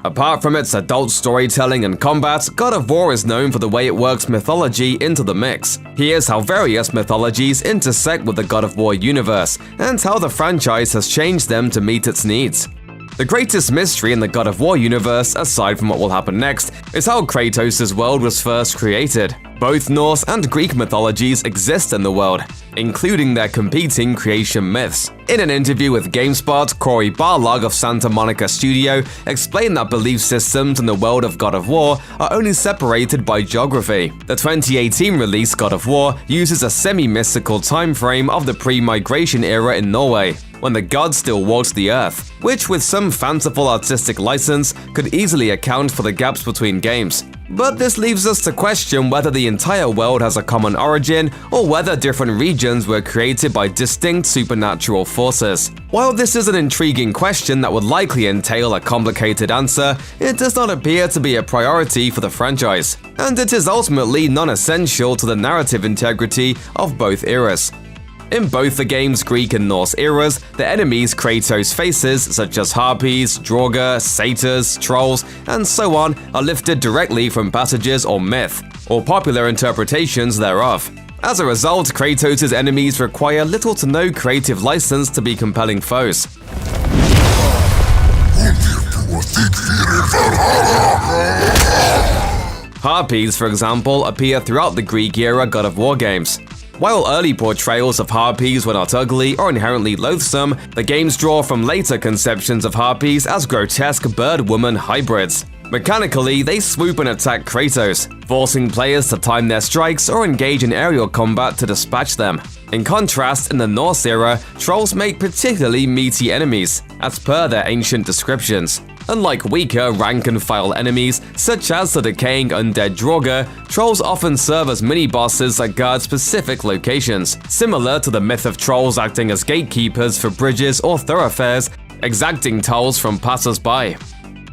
Apart from its adult storytelling and combat, God of War is known for the way it works mythology into the mix. Here's how various mythologies intersect with the God of War universe, and how the franchise has changed them to meet its needs. The greatest mystery in the God of War universe, aside from what will happen next, is how Kratos' world was first created. Both Norse and Greek mythologies exist in the world, including their competing creation myths. In an interview with GameSpot, Cory Barlog of Santa Monica Studio explained that belief systems in the world of God of War are only separated by geography. The 2018 release God of War uses a semi-mystical time frame of the pre-migration era in Norway, when the gods still walked the earth, which with some fanciful artistic license could easily account for the gaps between games. But this leaves us to question whether the entire world has a common origin or whether different regions were created by distinct supernatural forces. While this is an intriguing question that would likely entail a complicated answer, it does not appear to be a priority for the franchise, and it is ultimately non-essential to the narrative integrity of both eras. In both the game's Greek and Norse eras, the enemies Kratos faces, such as harpies, draugr, satyrs, trolls, and so on, are lifted directly from passages or myth, or popular interpretations thereof. As a result, Kratos' enemies require little to no creative license to be compelling foes. Harpies, for example, appear throughout the Greek-era God of War games. While early portrayals of harpies were not ugly or inherently loathsome, the games draw from later conceptions of harpies as grotesque bird-woman hybrids. Mechanically, they swoop and attack Kratos, forcing players to time their strikes or engage in aerial combat to dispatch them. In contrast, in the Norse era, trolls make particularly meaty enemies, as per their ancient descriptions. Unlike weaker rank-and-file enemies, such as the decaying undead draugr, trolls often serve as mini-bosses that guard specific locations, similar to the myth of trolls acting as gatekeepers for bridges or thoroughfares, exacting tolls from passers-by.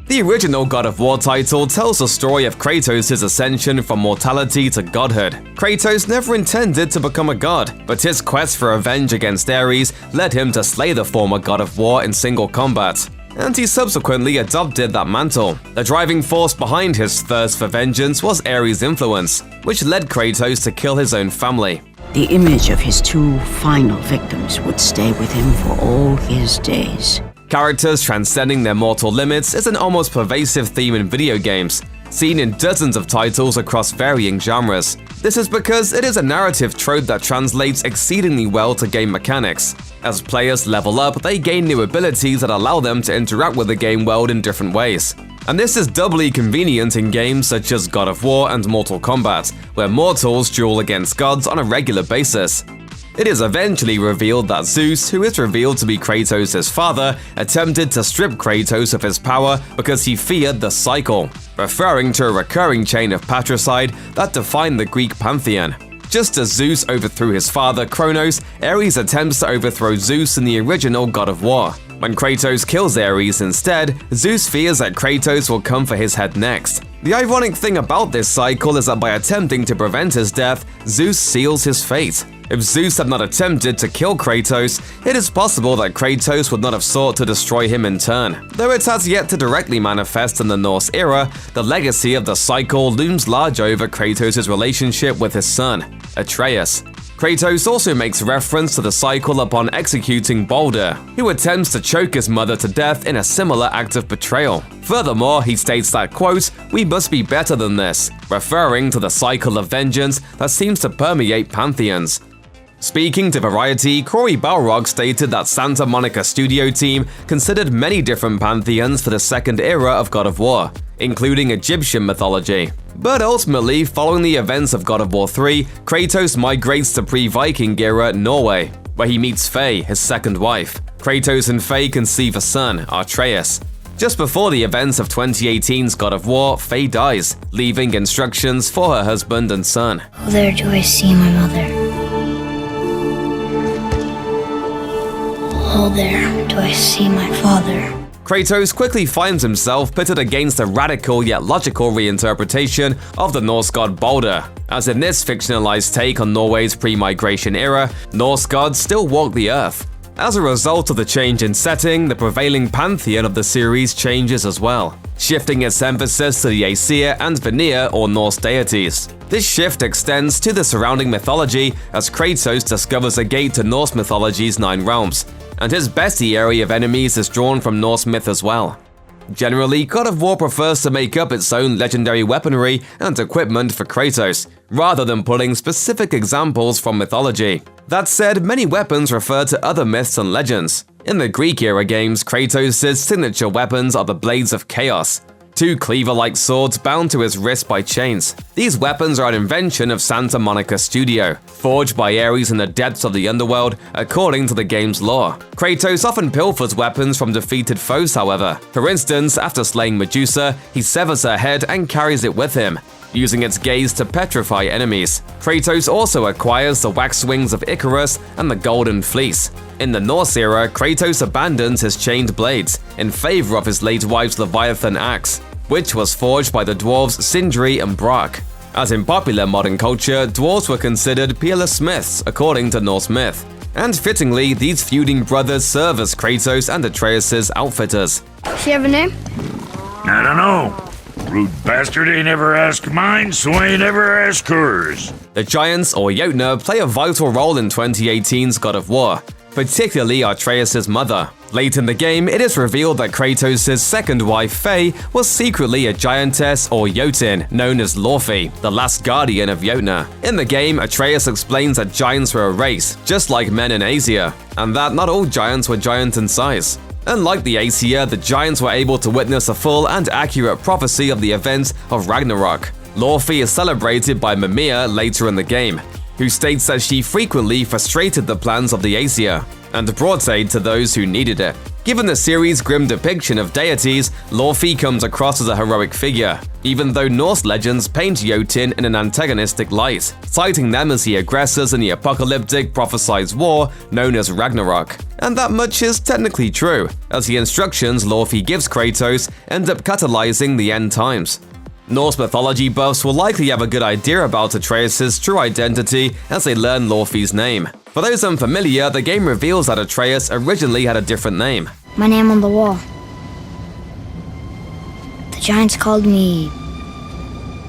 The original God of War title tells the story of Kratos' ascension from mortality to godhood. Kratos never intended to become a god, but his quest for revenge against Ares led him to slay the former God of War in single combat, and he subsequently adopted that mantle. The driving force behind his thirst for vengeance was Ares' influence, which led Kratos to kill his own family. The image of his two final victims would stay with him for all his days. Characters transcending their mortal limits is an almost pervasive theme in video games, seen in dozens of titles across varying genres. This is because it is a narrative trope that translates exceedingly well to game mechanics. As players level up, they gain new abilities that allow them to interact with the game world in different ways. And this is doubly convenient in games such as God of War and Mortal Kombat, where mortals duel against gods on a regular basis. It is eventually revealed that Zeus, who is revealed to be Kratos' father, attempted to strip Kratos of his power because he feared the cycle, referring to a recurring chain of patricide that defined the Greek pantheon. Just as Zeus overthrew his father, Kronos, Ares attempts to overthrow Zeus in the original God of War. When Kratos kills Ares instead, Zeus fears that Kratos will come for his head next. The ironic thing about this cycle is that by attempting to prevent his death, Zeus seals his fate. If Zeus had not attempted to kill Kratos, it is possible that Kratos would not have sought to destroy him in turn. Though it has yet to directly manifest in the Norse era, the legacy of the cycle looms large over Kratos' relationship with his son, Atreus. Kratos also makes reference to the cycle upon executing Baldur, who attempts to choke his mother to death in a similar act of betrayal. Furthermore, he states that, quote, "We must be better than this," referring to the cycle of vengeance that seems to permeate pantheons. Speaking to Variety, Cory Barlog stated that Santa Monica Studio team considered many different pantheons for the second era of God of War, including Egyptian mythology. But ultimately, following the events of God of War 3, Kratos migrates to pre-Viking era Norway, where he meets Faye, his second wife. Kratos and Faye conceive a son, Atreus. Just before the events of 2018's God of War, Faye dies, leaving instructions for her husband and son. How there do I see my mother? How there do I see my father? Kratos quickly finds himself pitted against a radical yet logical reinterpretation of the Norse god Baldur, as in this fictionalized take on Norway's pre-migration era, Norse gods still walk the earth. As a result of the change in setting, the prevailing pantheon of the series changes as well, shifting its emphasis to the Aesir and Vanir or Norse deities. This shift extends to the surrounding mythology as Kratos discovers a gate to Norse mythology's 9 realms, and his bestiary of enemies is drawn from Norse myth as well. Generally, God of War prefers to make up its own legendary weaponry and equipment for Kratos, rather than pulling specific examples from mythology. That said, many weapons refer to other myths and legends. In the Greek-era games, Kratos' signature weapons are the Blades of Chaos, 2 cleaver-like swords bound to his wrist by chains. These weapons are an invention of Santa Monica Studio, forged by Ares in the depths of the underworld, according to the game's lore. Kratos often pilfers weapons from defeated foes, however. For instance, after slaying Medusa, he severs her head and carries it with him, using its gaze to petrify enemies. Kratos also acquires the wax wings of Icarus and the Golden Fleece. In the Norse era, Kratos abandons his chained blades in favor of his late wife's Leviathan axe, which was forged by the dwarves Sindri and Brock. As in popular modern culture, dwarves were considered peerless smiths according to Norse myth. And fittingly, these feuding brothers serve as Kratos and Atreus' outfitters. She have a name? I don't know. Rude bastard ain't ever asked mine, so ain't ever asked hers. The Giants, or Jotnar, play a vital role in 2018's God of War, particularly Atreus' mother. Late in the game, it is revealed that Kratos' second wife, Faye, was secretly a giantess or Jotun, known as Laufey, the last guardian of Jotnar. In the game, Atreus explains that giants were a race, just like men in Asia, and that not all giants were giant in size. Unlike the Aesir, the giants were able to witness a full and accurate prophecy of the events of Ragnarok. Laufey is celebrated by Mimir later in the game, who states that she frequently frustrated the plans of the Aesir and brought aid to those who needed it. Given the series' grim depiction of deities, Laufey comes across as a heroic figure, even though Norse legends paint Jotun in an antagonistic light, citing them as the aggressors in the apocalyptic prophesied war known as Ragnarok. And that much is technically true, as the instructions Laufey gives Kratos end up catalyzing the end times. Norse mythology buffs will likely have a good idea about Atreus' true identity as they learn Laufey's name. For those unfamiliar, the game reveals that Atreus originally had a different name. My name on the wall. The giants called me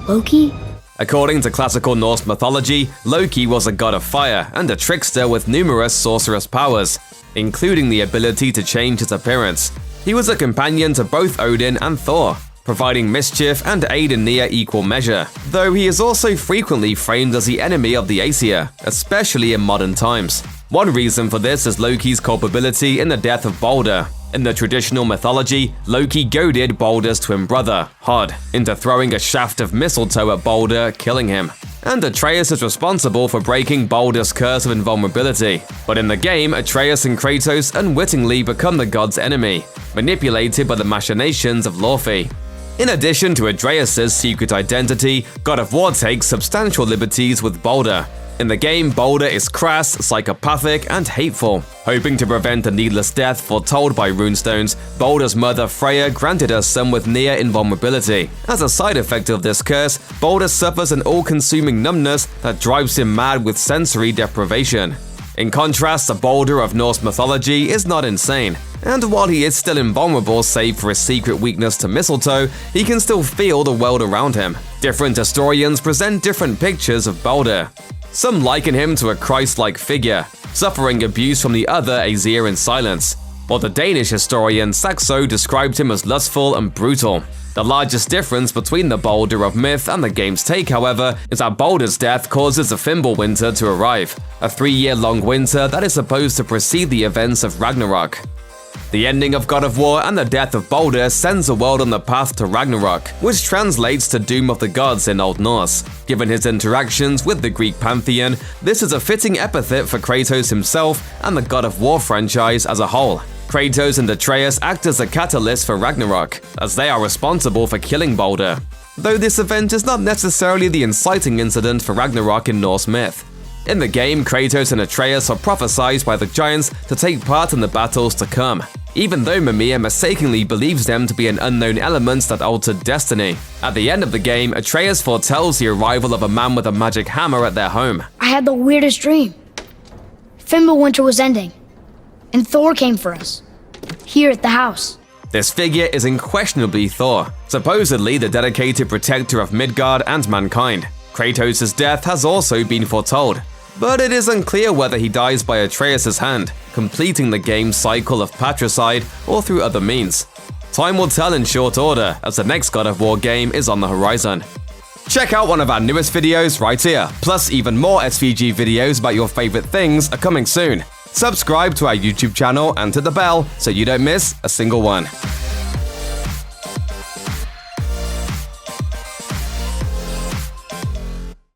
Loki? According to classical Norse mythology, Loki was a god of fire and a trickster with numerous sorcerous powers, including the ability to change his appearance. He was a companion to both Odin and Thor, providing mischief and aid in near equal measure, though he is also frequently framed as the enemy of the Aesir, especially in modern times. One reason for this is Loki's culpability in the death of Baldur. In the traditional mythology, Loki goaded Baldur's twin brother, Hod, into throwing a shaft of mistletoe at Baldur, killing him. And Atreus is responsible for breaking Baldur's curse of invulnerability. But in the game, Atreus and Kratos unwittingly become the god's enemy, manipulated by the machinations of Laufey. In addition to Atreus' secret identity, God of War takes substantial liberties with Baldur. In the game, Baldur is crass, psychopathic, and hateful. Hoping to prevent a needless death foretold by runestones, Baldur's mother Freya granted her son with near invulnerability. As a side effect of this curse, Baldur suffers an all-consuming numbness that drives him mad with sensory deprivation. In contrast, the Baldur of Norse mythology is not insane, and while he is still invulnerable save for his secret weakness to mistletoe, he can still feel the world around him. Different historians present different pictures of Baldur. Some liken him to a Christ-like figure, suffering abuse from the other Aesir in silence, while the Danish historian Saxo described him as lustful and brutal. The largest difference between the Baldur of myth and the game's take, however, is that Baldur's death causes the Fimbulwinter to arrive, a 3-year-long winter that is supposed to precede the events of Ragnarok. The ending of God of War and the death of Baldur sends the world on the path to Ragnarok, which translates to Doom of the Gods in Old Norse. Given his interactions with the Greek pantheon, this is a fitting epithet for Kratos himself and the God of War franchise as a whole. Kratos and Atreus act as a catalyst for Ragnarok, as they are responsible for killing Baldur. Though this event is not necessarily the inciting incident for Ragnarok in Norse myth. In the game, Kratos and Atreus are prophesied by the giants to take part in the battles to come, even though Mimir mistakenly believes them to be an unknown element that altered destiny. At the end of the game, Atreus foretells the arrival of a man with a magic hammer at their home. I had the weirdest dream. Fimbulwinter was ending. And Thor came for us. Here at the house. This figure is unquestionably Thor, supposedly the dedicated protector of Midgard and mankind. Kratos' death has also been foretold, but it is unclear whether he dies by Atreus' hand, completing the game's cycle of patricide, or through other means. Time will tell in short order, as the next God of War game is on the horizon. Check out one of our newest videos right here, plus even more SVG videos about your favorite things are coming soon. Subscribe to our YouTube channel and hit the bell so you don't miss a single one.